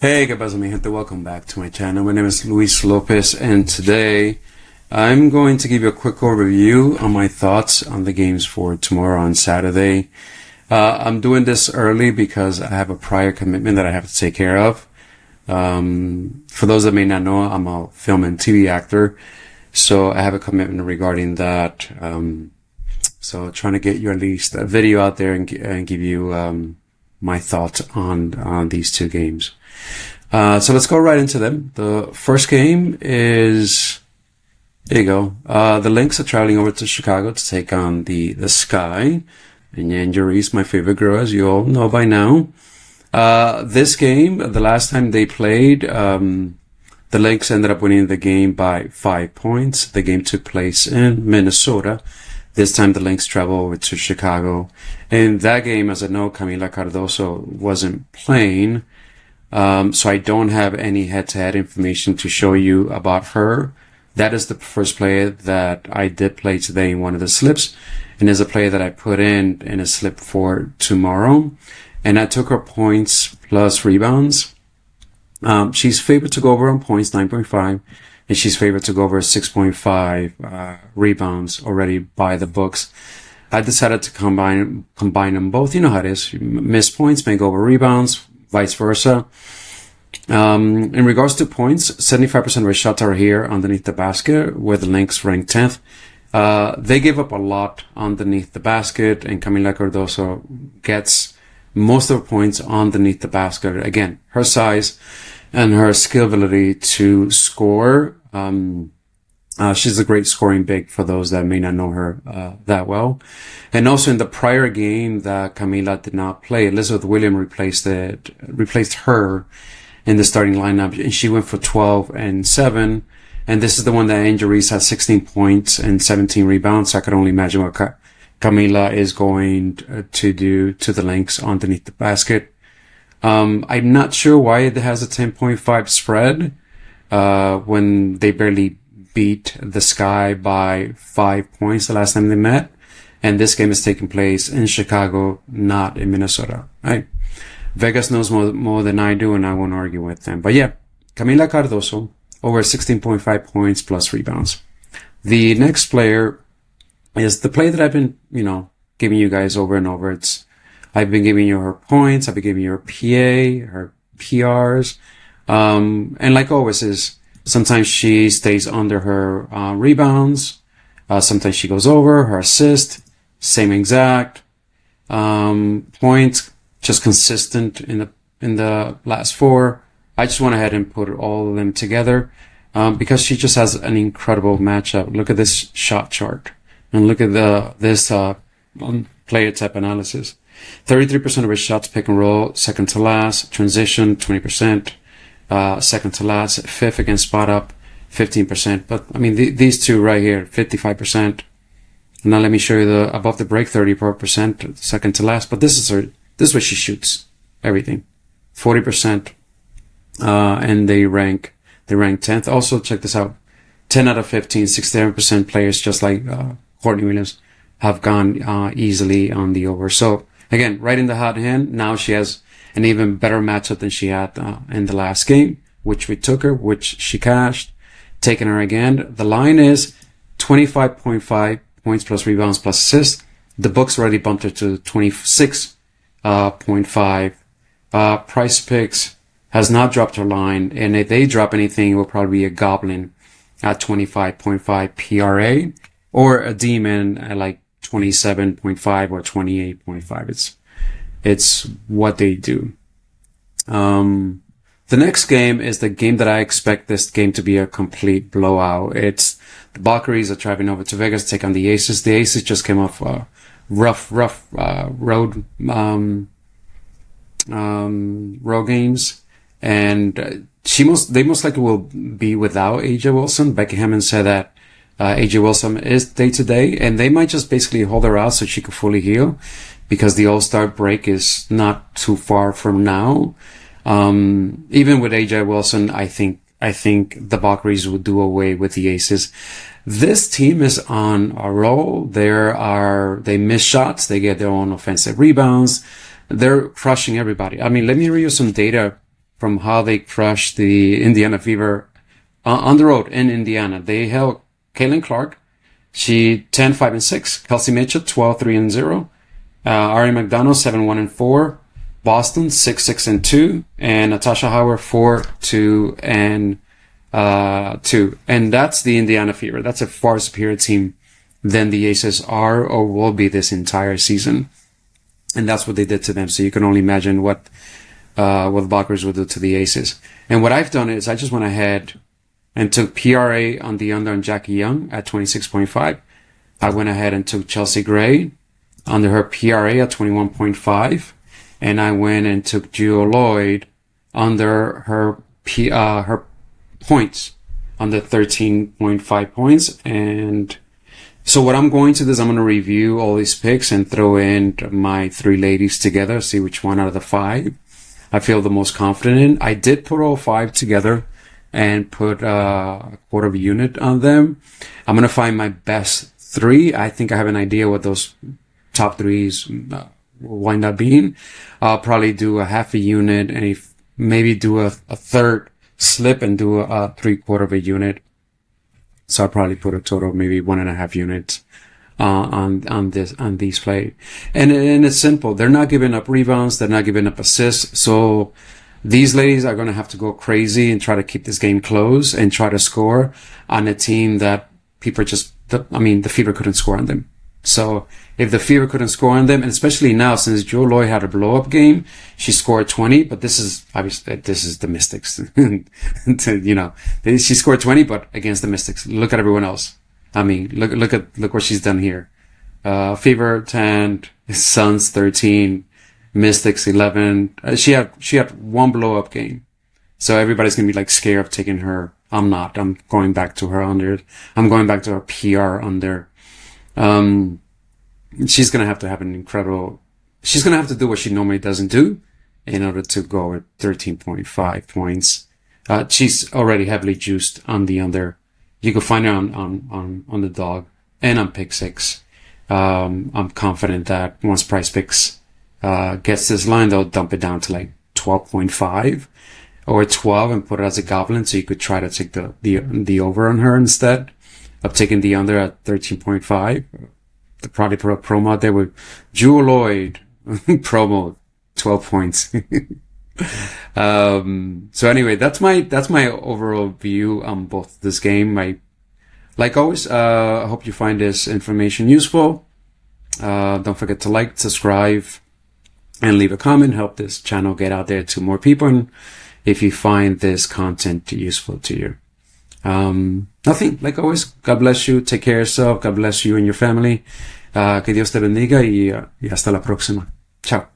Hey, ¿qué pasa, mi gente? Welcome back to my channel. My name is Luis Lopez, and today I'm going to give you a quick overview on my thoughts on the games for tomorrow on Saturday. I'm doing this early because I have a prior commitment that I have to take care of. For those that may not know, I'm a film and TV actor, so I have a commitment regarding that. So trying to get you at least a video out there and give you my thoughts on these two games. So let's go right into them. The first game is, there you go. The Lynx are traveling over to Chicago to take on the Sky. And Valkyries, my favorite girl, as you all know by now. This game, the last time they played, the Lynx ended up winning the game by 5 points. The game took place in Minnesota. This time the Lynx travel over to Chicago. In that game, as I know, Camila Cardoso wasn't playing. So I don't have any head-to-head information to show you about her. That is the first player that I did play today in one of the slips, and is a player that I put in a slip for tomorrow. And I took her points plus rebounds. She's favored to go over on points, 9.5, and she's favored to go over 6.5 rebounds already by the books. I decided to combine them both. You know how it is. Miss points may go over rebounds, vice versa. In regards to points, 75% of her shots are here underneath the basket, where the Lynx ranked 10th. They give up a lot underneath the basket, and Camila Cardoso gets most of her points underneath the basket. Again, her size and her skill ability to score. She's a great scoring big for those that may not know her that well. And also in the prior game that Camila did not play, Elizabeth Williams replaced her in the starting lineup, and she went for 12 and 7. And this is the one that Valkyries had 16 points and 17 rebounds. So I could only imagine what Camila is going to do to the Lynx underneath the basket. I'm not sure why it has a 10.5 spread when they barely beat the Sky by 5 points the last time they met. And this game is taking place in Chicago, not in Minnesota, right? Vegas knows more than I do, and I won't argue with them. But yeah, Camila Cardoso, over 16.5 points plus rebounds. The next player is the player that I've been, giving you guys over and over. I've been giving you her points. I've been giving you her PA, her PRs. And like always sometimes she stays under her rebounds. Sometimes she goes over her assist, same exact. Points, just consistent in the last four. I just went ahead and put all of them together because she just has an incredible matchup. Look at this shot chart and look at this player type analysis. 33% of her shots pick and roll, second to last. Transition, 20%. Second to last. Fifth against spot up, 15%. But I mean, these two right here, 55%. Now let me show you the above the break, 34%, second to last. But this is where she shoots everything, 40%. And they rank 10th. Also, check this out. 10 out of 15, 67% players, just like, Courtney Williams, have gone, easily on the over. So again, right in the hot hand. Now she has an even better matchup than she had, in the last game, which we took her, which she cashed, taking her again. The line is 25.5 points plus rebounds plus assists. The books already bumped her to 26.5. Price Picks has not dropped her line, and if they drop anything, it will probably be a Goblin at 25.5 PRA or a Demon at like 27.5 or 28.5. It's what they do. The next game is the game that I expect this game to be a complete blowout. It's the Valkyries are traveling over to Vegas to take on the Aces. The Aces just came off rough road games, and they most likely will be without AJ Wilson. Becky Hammond said that AJ Wilson is day to day, and they might just basically hold her out so she can fully heal, because the All-Star break is not too far from now. Even with AJ Wilson, I think the Valkyries will do away with the Aces. This team is on a roll. They miss shots. They get their own offensive rebounds. They're crushing everybody. I mean, let me read you some data from how they crushed the Indiana Fever on the road in Indiana. They held Caitlin Clark. She 10-5-6. Kelsey Mitchell 12-3-0. Ari McDonald 7-1-4. Boston 6-6-2. And Natasha Howard 4-2-2. And that's the Indiana Fever. That's a far superior team than the Aces are or will be this entire season. And that's what they did to them. So you can only imagine what the Valkyries will do to the Aces. And what I've done is I just went ahead and took PRA on the under on Jackie Young at 26.5. I went ahead and took Chelsea Gray under her PRA at 21.5. And I went and took Gio Lloyd under her points, under 13.5 points. And so what I'm going to do is I'm going to review all these picks and throw in my three ladies together, see which one out of the five I feel the most confident in. I did put all five together and put a quarter of a unit on them. I'm going to find my best three. I think I have an idea what those top threes will wind up being. I'll probably do a half a unit and maybe do a third slip and do a 3/4 of a unit. So I'll probably put a total of maybe 1.5 units on these play. And it's simple. They're not giving up rebounds. They're not giving up assists. So these ladies are going to have to go crazy and try to keep this game close and try to score on a team that the Fever couldn't score on them. So if the Fever couldn't score on them, and especially now since Joe Lloyd had a blow-up game, she scored 20, but this is the Mystics. She scored 20, but against the Mystics. Look at everyone else. I mean, look what she's done here. Fever 10, Suns 13, Mystics 11. She had one blow-up game. So everybody's going to be like scared of taking her. I'm not. I'm going back to her under. I'm going back to her PR under. She's going to have an incredible, she's going to have to do what she normally doesn't do in order to go at 13.5 points. She's already heavily juiced on the under. You can find her on the dog and on pick 6. I'm confident that once Price Picks, gets this line, they'll dump it down to like 12.5 or 12 and put it as a goblin. So you could try to take the over on her instead of taking the under at 13.5. They'll probably put a promo out there with Jewel Lloyd promo 12 points. So anyway, that's my overall view on both this game. Like always, I hope you find this information useful. Don't forget to like, subscribe, and leave a comment. Help this channel get out there to more people. And if you find this content useful to you. Nothing, like always, God bless you, take care of yourself, God bless you and your family, que Dios te bendiga y hasta la próxima. Chao.